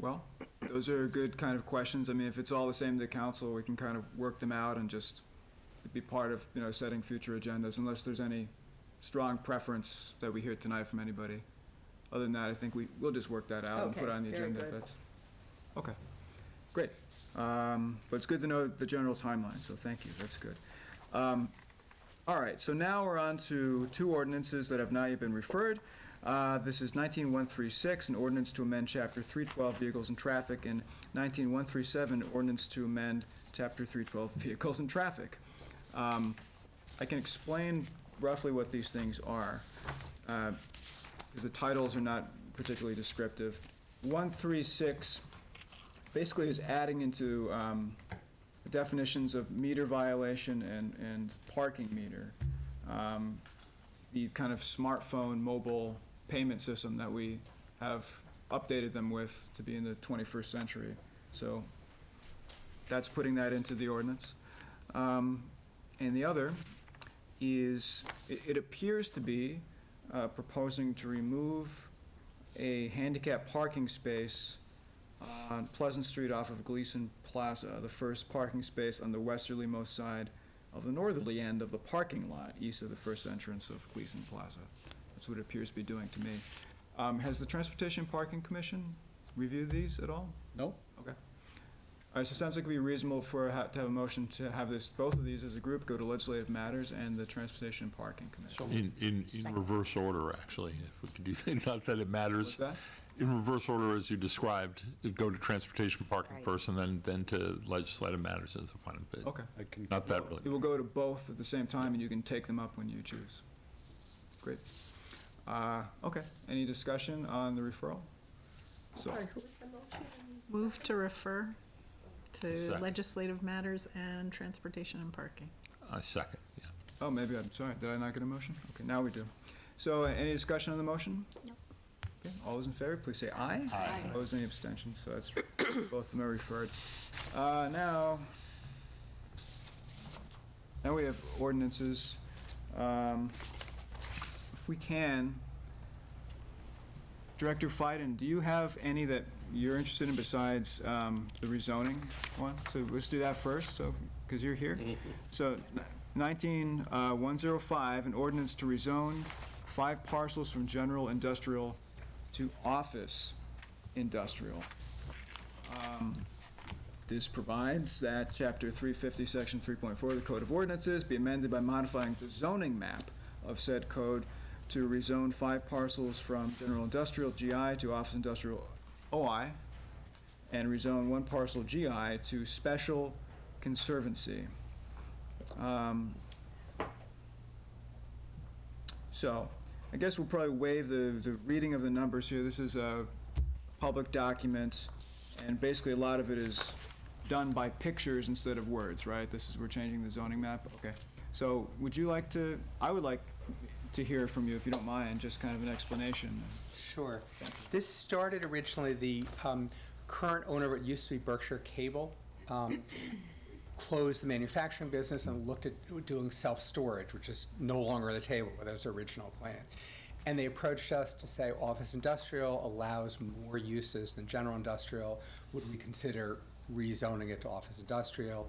Well, those are good kind of questions. I mean, if it's all the same to the council, we can kind of work them out and just be part of, you know, setting future agendas, unless there's any strong preference that we hear tonight from anybody. Other than that, I think we'll just work that out and put it Okay, on the very agenda. good. That's okay, great. But it's good to know the general timeline, so thank you, that's good. All right, so now we're on to two ordinances that have not yet been referred. This is 19136, an ordinance to amend Chapter 312 Vehicles and Traffic, and 19137, ordinance to amend Chapter 312 Vehicles and Traffic. I can explain roughly what these things are, because the titles are not particularly descriptive. 136 basically is adding into definitions of meter violation and parking meter, the kind of smartphone, mobile payment system that we have updated them with to be in the 21st century. So that's putting that into the ordinance. And the other is, it appears to be proposing to remove a handicap parking space on Pleasant Street off of Gleason Plaza, the first parking space on the westerlymost side of the northerly end of the parking lot, east of the first entrance of Gleason Plaza. That's what it appears to be doing to me. Has the Transportation Parking Commission reviewed these at all? Nope. Okay. All right, so it sounds like it would be reasonable to have a motion to have both of these as a group go to Legislative Matters and the Transportation and Parking Commission. In reverse order, actually, if we could do that, not that it matters. What's that? In reverse order, as you described, it'd go to Transportation Parking Right. first, and then to Legislative Matters as a final bit. Okay. Not that really. It will go to both at the same time, and you can take them up when you choose. Great. Okay, any discussion on the referral? So, Sorry, who was the motion? Move to refer to Second. Legislative Matters and Transportation and Parking. Second, yeah. oh, maybe, I'm sorry, did I not get a motion? Okay, now we do. So, any discussion on the motion? No. Okay, all those in favor, please say aye. Aye. Opposed, any abstentions? So that's, both of them are referred. Now we have ordinances. If we can, Director Fiden, do you have any that you're interested in besides the rezoning one? So let's do that first, so, because you're here. So 19105, an ordinance to rezone 5 parcels from general industrial to office industrial. This provides that Chapter 350, Section 3.4 of the Code of Ordinances be amended by modifying the zoning map of said code to rezone 5 parcels from general industrial GI to office industrial OI, and rezone 1 parcel GI to special conservancy. So, I guess we'll probably waive the reading of the numbers here. This is a public document, and basically a lot of it is done by pictures instead of words, right? We're changing the zoning map, okay. So, would you like to, I would like to hear from you, if you don't mind, just kind of an explanation. Sure. This started originally, the current owner of it used to be Berkshire Cable, closed the manufacturing business and looked at doing self-storage, which is no longer on the table, but that was their original plan. And they approached us to say office industrial allows more uses than general industrial. Would we consider rezoning it to office industrial?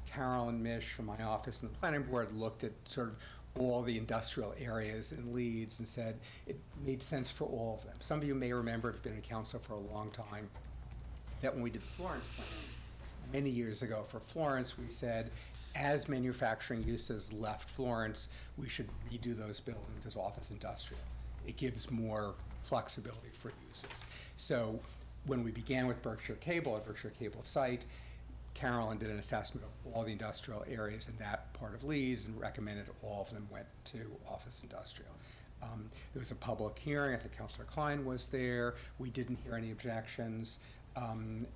Carolyn Mish from my office and the planning board looked at sort of all the industrial areas in Leeds and said it made sense for all of them. Some of you may remember, if you've been in council for a long time, that when we did the Florence plan many years ago for Florence, we said as manufacturing uses left Florence, we should redo those buildings as office industrial. It gives more flexibility for uses. So when we began with Berkshire Cable, at Berkshire Cable site, Carolyn did an assessment of all the industrial areas in that part of Leeds and recommended all of them went to office industrial. There was a public hearing. I think Councilor Klein was there. We didn't hear any objections. And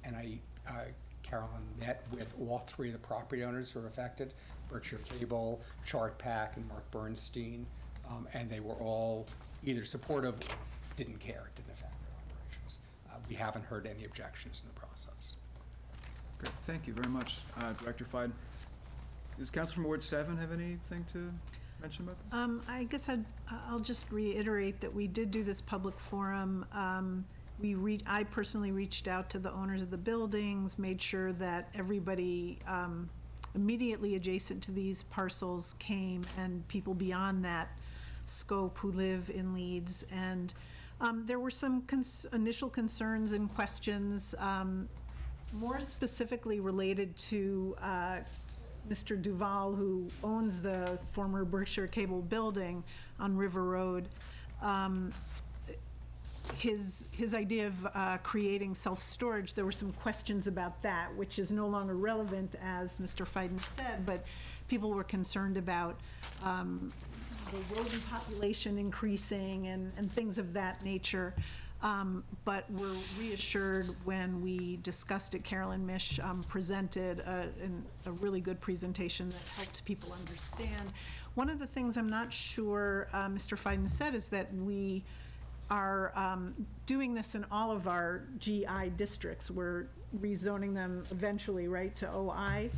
Carolyn met with all 3 of the property owners who were affected, Berkshire Cable, Chartpak, and Mark Bernstein, and they were all either supportive, didn't care, didn't affect their operations. We haven't heard any objections in the process. Great, thank you very much, Director Fiden. Does Council from Ward 7 have anything to mention about this? I guess I'll just reiterate that we did do this public forum. I personally reached out to the owners of the buildings, made sure that everybody immediately adjacent to these parcels came, and people beyond that scope who live in Leeds. And there were some initial concerns and questions, more specifically related to Mr. Duval, who owns the former Berkshire Cable building on River Road. His idea of creating self-storage, there were some questions about that, which is no longer relevant, as Mr. Fiden said, but people were concerned about the rodent population increasing and things of that nature. But were reassured when we discussed it. Carolyn Mish presented a really good presentation that helped people understand. One of the things I'm not sure Mr. Fiden said is that we are doing this in all of our GI districts. We're rezoning them eventually, right, to OI.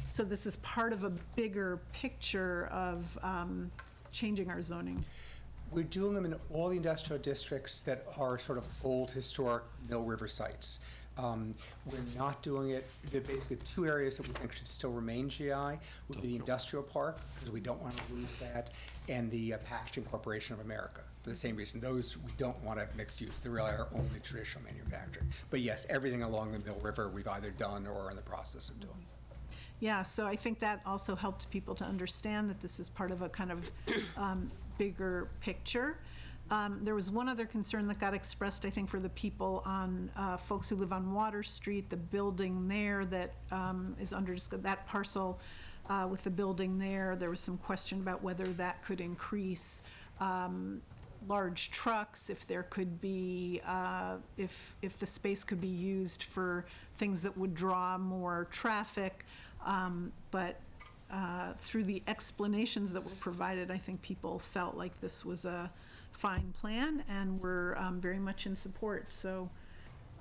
So this is part of a bigger picture of changing our zoning. We're doing them in all the industrial districts that are sort of old historic Mill River sites. We're not doing it, there are basically two areas that we think should still remain GI, would be the industrial park, because we don't want to lose that, and the Packaging Corporation of America, for the same reason. Those, we don't want to have mixed use, they really are only traditional manufacturing. But yes, everything along the Mill River, we've either done or are in the process of doing. Yeah, so I think that also helped people to understand that this is part of a kind of bigger picture. There was one other concern that got expressed, I think, for the people on, folks who live on Water Street, the building there that is under, that parcel with the building there. There was some question about whether that could increase large trucks, if there could be, if the space could be used for things that would draw more traffic. But through the explanations that were provided, I think people felt like this was a fine plan and were very much in support. So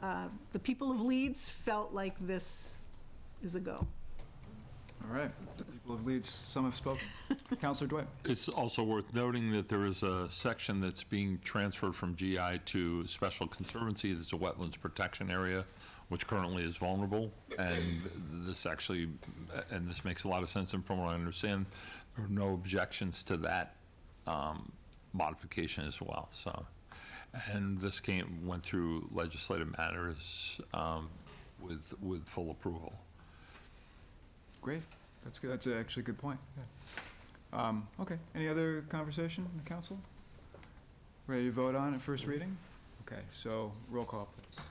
the people of Leeds felt like this is a go. All right. The people of Leeds, some have spoken. Councilor Dwight. It's also worth noting that there is a section that's being transferred from GI to Special Conservancy. There's a wetlands protection area, which currently is vulnerable, and this actually, and this makes a lot of sense, and from what I understand, there are no objections to that modification as well, so. And this went through legislative matters with full approval. Great. That's good. That's actually a good point. Yeah. Okay. Any other conversation in the council? Ready to vote on at first reading? Okay. So roll call, please.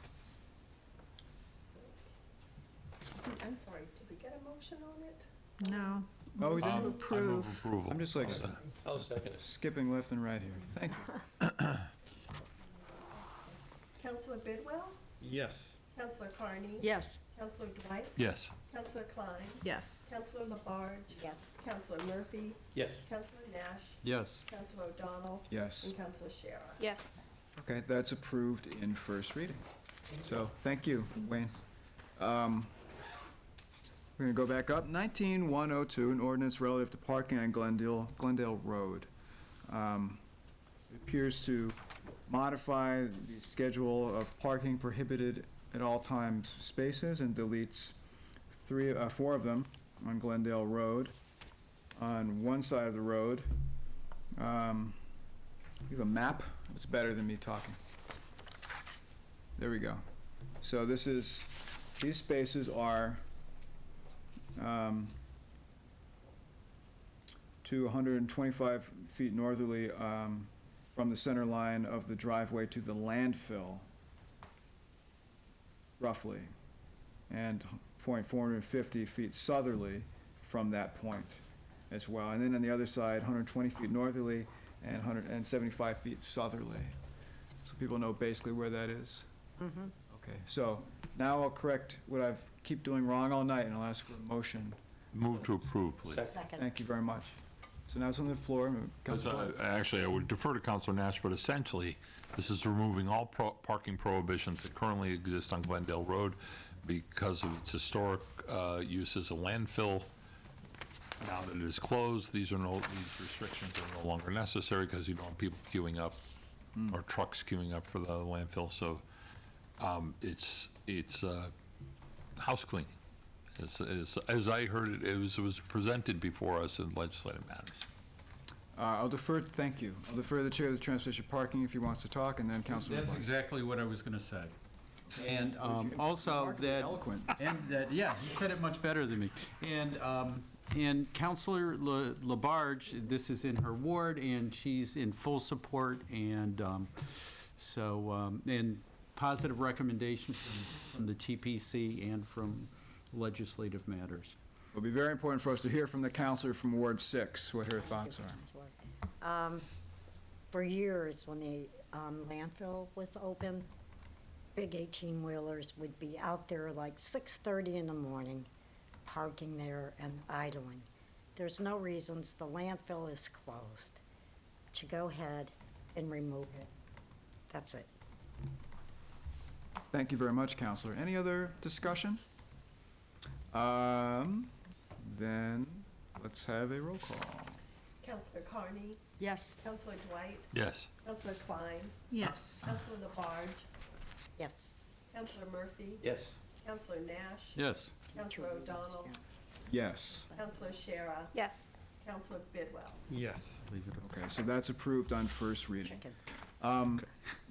I'm sorry, did we get a motion on it? No. Oh, we To did? I move approve. approval. I'm just like I'll second it. skipping left and right here. Thank you. Counselor Bidwell? Yes. Counselor Carney? Yes. Counselor Dwight? Yes. Counselor Klein? Yes. Counselor Labarge? Yes. Counselor Murphy? Yes. Counselor Nash? Yes. Counselor O'Donnell? Yes. And Counselor Shara? Yes. Okay, that's approved in first reading. So, thank you, Wayne. We're gonna go back up. 19-102, an ordinance relative to parking on Glendale Road. It appears to modify the schedule of parking prohibited at all times spaces and deletes four of them on Glendale Road. On one side of the road, you have a map. It's better than me talking. There we go. So these spaces are to 125 feet northerly from the center line of the driveway to the landfill, roughly, and 450 feet southerly from that point as well. And then on the other side, 120 feet northerly and 175 feet southerly. So people know basically where that is. Okay, so now I'll correct what I keep doing wrong all night, and I'll ask for a motion. Move to approve, please. Second. Thank you very much. So now it's on the floor. Councilor Dwight. Actually, I would defer to Councilor Nash, but essentially, this is removing all parking prohibitions that currently exist on Glendale Road because of its historic use as a landfill. Now that it is closed, these restrictions are no longer necessary because you don't have people queuing up or trucks queuing up for the landfill. So it's house cleaning. As I heard it, it was presented before us in legislative matters. I'll defer, thank you. I'll defer to the chair of the Transportation Parking if he wants to talk, and then Councilor That's LeBlanc. exactly what I was going to say. And also Remarkably that, eloquent. and that, yeah, he said it much better than me. And Counselor Labarge, this is in her ward, and she's in full support, and and positive recommendation from the TPC and from legislative matters. It'll be very important for us to hear from the counselor from Ward 6, what her thoughts are. For years, when the landfill was open, big 18-wheelers would be out there like 6:30 in the morning, parking there and idling. There's no reasons, the landfill is closed, to go ahead and remove it That's it. Thank you very much, Counselor. Any other discussion? Then let's have a roll call. Counselor Carney? Yes. Counselor Dwight? Yes. Counselor Klein? Yes. Counselor Labarge? Yes. Counselor Murphy? Yes. Counselor Nash? Yes. Counselor O'Donnell? Yes. Counselor Shara? Yes. Counselor Bidwell? Yes. Okay, so that's approved on first reading. Chicken.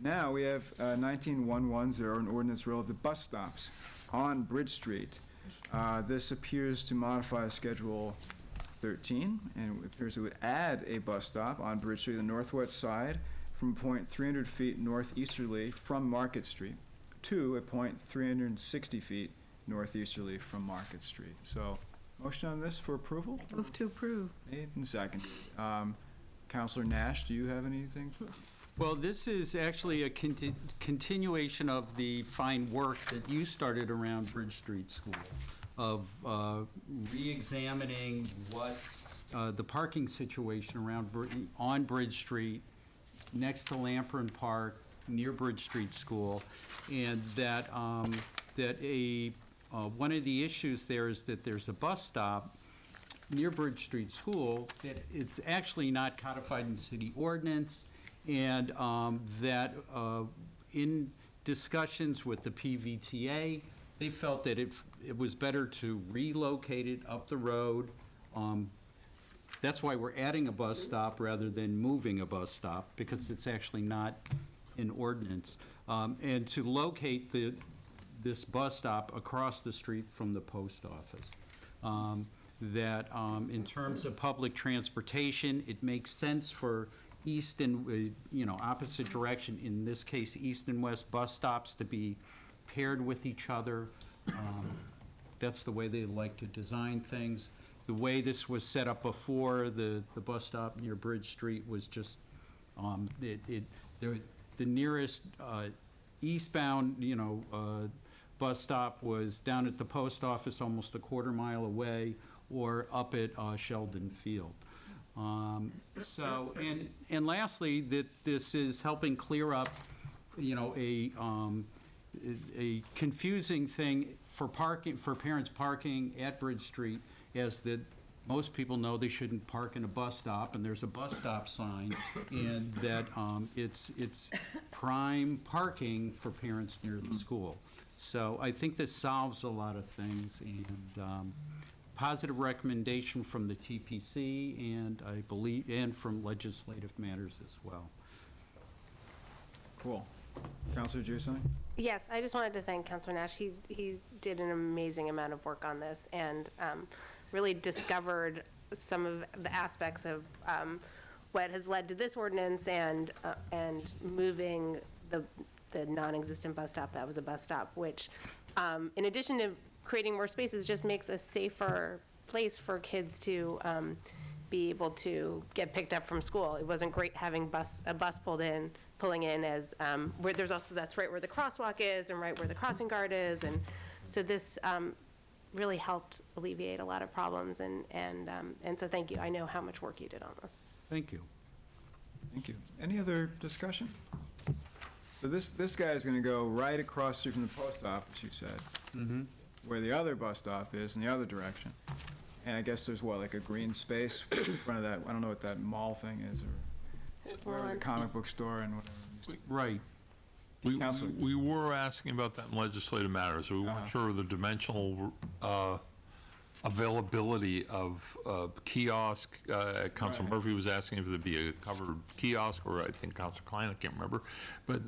Now, we have 19110, an ordinance relative to bus stops on Bridge Street. This appears to modify Schedule 13, and it appears it would add a bus stop on Bridge Street, the northwest side, from a point 300 feet northeasterly from Market Street to a point 360 feet northeasterly from Market Street. So, motion on this for approval? Move to approve. Made and seconded. Counselor Nash, do you have anything? Well, this is actually a continuation of the fine work that you started around Bridge Street School, of re-examining what the parking situation around, on Bridge Street, next to Lamprey Park, near Bridge Street School, and that, one of the issues there is that there's a bus stop near Bridge Street School that it's actually not codified in city ordinance, and that in discussions with the PVTA, they felt that it was better to relocate it up the road. That's why we're adding a bus stop rather than moving a bus stop, because it's actually not in ordinance. And to locate this bus stop across the street from the post office. That in terms of public transportation, it makes sense for east and, opposite direction, in this case, east and west bus stops to be paired with each other. That's the way they like to design things. The way this was set up before, the bus stop near Bridge Street was just, the nearest eastbound, bus stop was down at the post office almost a quarter-mile away, or up at Sheldon Field. And lastly, that this is helping clear up, a confusing thing for parents parking at Bridge Street, as that most people know they shouldn't park in a bus stop, and there's a bus stop sign, and that it's prime parking for parents near the school. So I think this solves a lot of things, and positive recommendation from the TPC, and I believe, and from Legislative Matters as well. Cool. Counselor, do you have something? Yes, I just wanted to thank Counselor Nash. He did an amazing amount of work on this, and really discovered some of the aspects of what has led to this ordinance, and moving the non-existent bus stop that was a bus stop, which, in addition to creating more spaces, just makes a safer place for kids to be able to get picked up from school. It wasn't great having a bus pulling in as, where there's also, that's right where the crosswalk is and right where the crossing guard is, and so this really helped alleviate a lot of problems, and so thank you. I know how much work you did on this. Thank you. Thank you. Any other discussion? So this guy is going to go right across the street from the post office, you said, where the other bus stop is in the other direction. And I guess there's what, like a green space in front of that, I don't know what that mall thing is, There's or the one. comic book store and whatever. Right. Counselor. We were asking about that in Legislative Matters. We weren't sure of the dimensional availability of kiosk. Council Right. Murphy was asking if there'd be a covered kiosk, or I think Council Klein, I can't remember. But,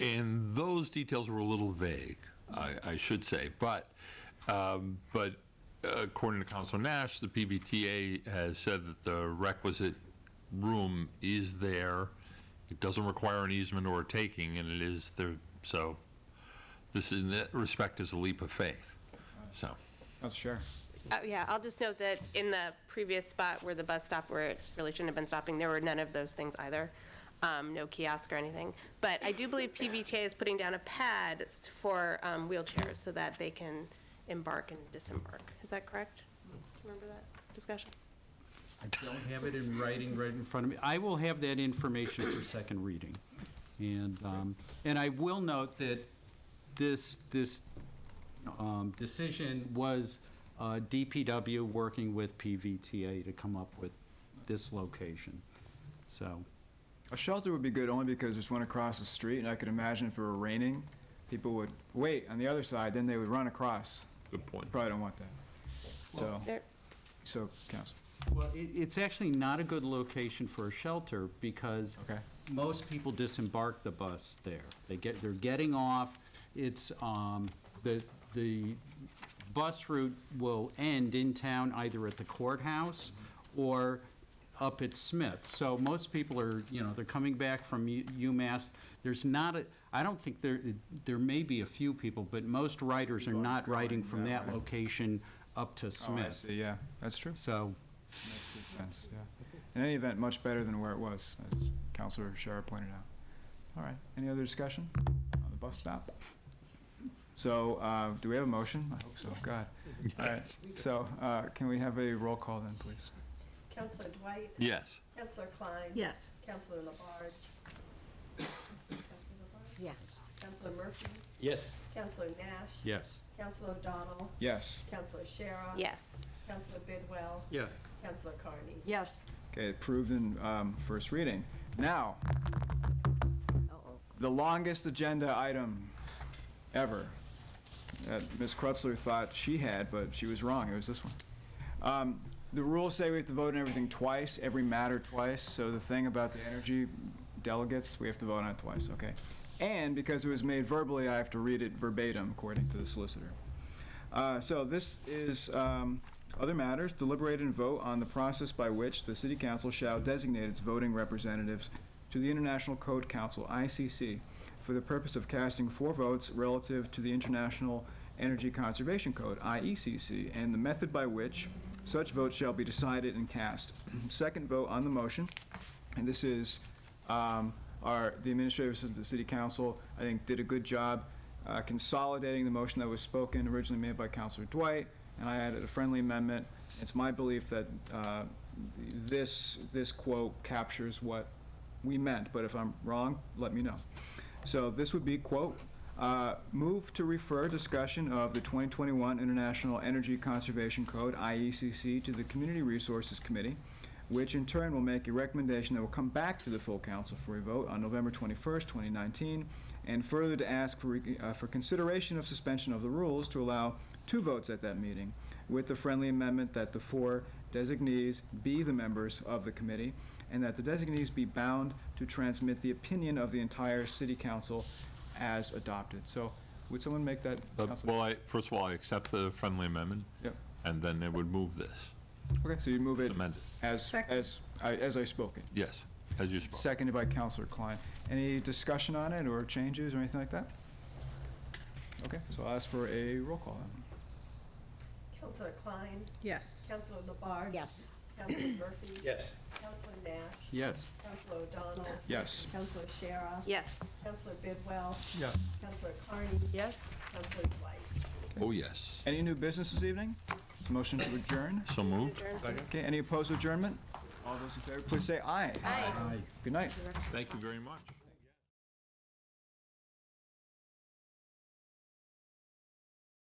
and those details were a little vague, I should say. But according to Council Nash, the PVTA has said that the requisite room is there. It doesn't require an easement or a taking, and it is there. So this, in that respect, is a leap of faith. So. That's sure. Yeah, I'll just note that in the previous spot where the bus stopped, where it really shouldn't have been stopping, there were none of those things either. No kiosk or anything. But I do believe PVTA is putting down a pad for wheelchairs so that they can embark and disembark. Is that correct? Remember that discussion? I don't have it in writing right in front of me. I will have that information for second reading. And I will note that this decision was DPW working with PVTA to come up with this location, so. A shelter would be good only because there's one across the street, and I could imagine if it were raining, people would wait on the other side, then they would run across. Good point. Probably don't want that. There- So, Counsel. Well, it's actually not a good location for a shelter because Okay. most people disembark the bus there. They're getting off. It's, the bus route will end in town either at the courthouse or up at Smith. So most people are, they're coming back from UMass. There's not I don't think there may be a few people, but most riders are not riding from that location up to Oh, I Smith. see, yeah, that's true. So, Makes good sense, yeah. In any event, much better than where it was, as Counselor Shara pointed out. All right, any other discussion on the bus stop? So, do we have a motion? I hope so, God. All right, so, can we have a roll call then, please? Counselor Dwight? Yes. Counselor Klein? Yes. Counselor Labarge? Counselor Labarge? Yes. Counselor Murphy? Yes. Counselor Nash? yes. Counselor O'Donnell? Yes. Counselor Shara? Yes. Counselor Bidwell? Yes. Counselor Carney? Yes. Okay, approved in first reading. Now, Uh-oh. the longest agenda item ever that Ms. Krutzler thought she had, but she was wrong. It was this one. The rules say we have to vote on everything twice, every matter twice. So the thing about the energy delegates, we have to vote on it twice, okay? And because it was made verbally, I have to read it verbatim, according to the solicitor. So this is other matters, deliberate and vote on the process by which the City Council shall designate its voting representatives to the International Code Council, ICC, for the purpose of casting 4 votes relative to the International Energy Conservation Code, IECC, and the method by which such votes shall be decided and cast. Second vote on the motion, and this is the Administrative Assistant to the City Council, I think, did a good job consolidating the motion that was spoken, originally made by Councilor Dwight, and I added a friendly amendment. It's my belief that this quote captures what we meant, but if I'm wrong, let me know. So this would be, quote, move to refer discussion of the 2021 International Energy Conservation Code, IECC, to the Community Resources Committee, which in turn will make a recommendation that will come back to the full council for a vote on November 21st, 2019, and further to ask for consideration of suspension of the rules to allow 2 votes at that meeting, with the friendly amendment that the 4 designees be the members of the committee, and that the designees be bound to transmit the opinion of the entire city council as adopted. So would someone make that? Counselor? Well, first of all, I accept the friendly amendment. Yep. And then it would move this. Okay, so you move it Amended. as I spoke it. Yes, as you spoke. Seconded by Counselor Klein. Any discussion on it or changes or anything like that? Okay, so I'll ask for a roll call then. Counselor Klein? Yes. Counselor Labarge? Yes. Counselor Murphy? Yes. Counselor Nash? Yes. Counselor O'Donnell? Yes. Counselor Shara? Yes. Counselor Bidwell? Yes. Counselor Carney? Yes. Counselor Dwight? Oh, yes. Any new business this evening? Motion to adjourn? So moved. Okay, any opposed to adjournment? All those in favor, please say aye. Aye. Good night. Thank you very much.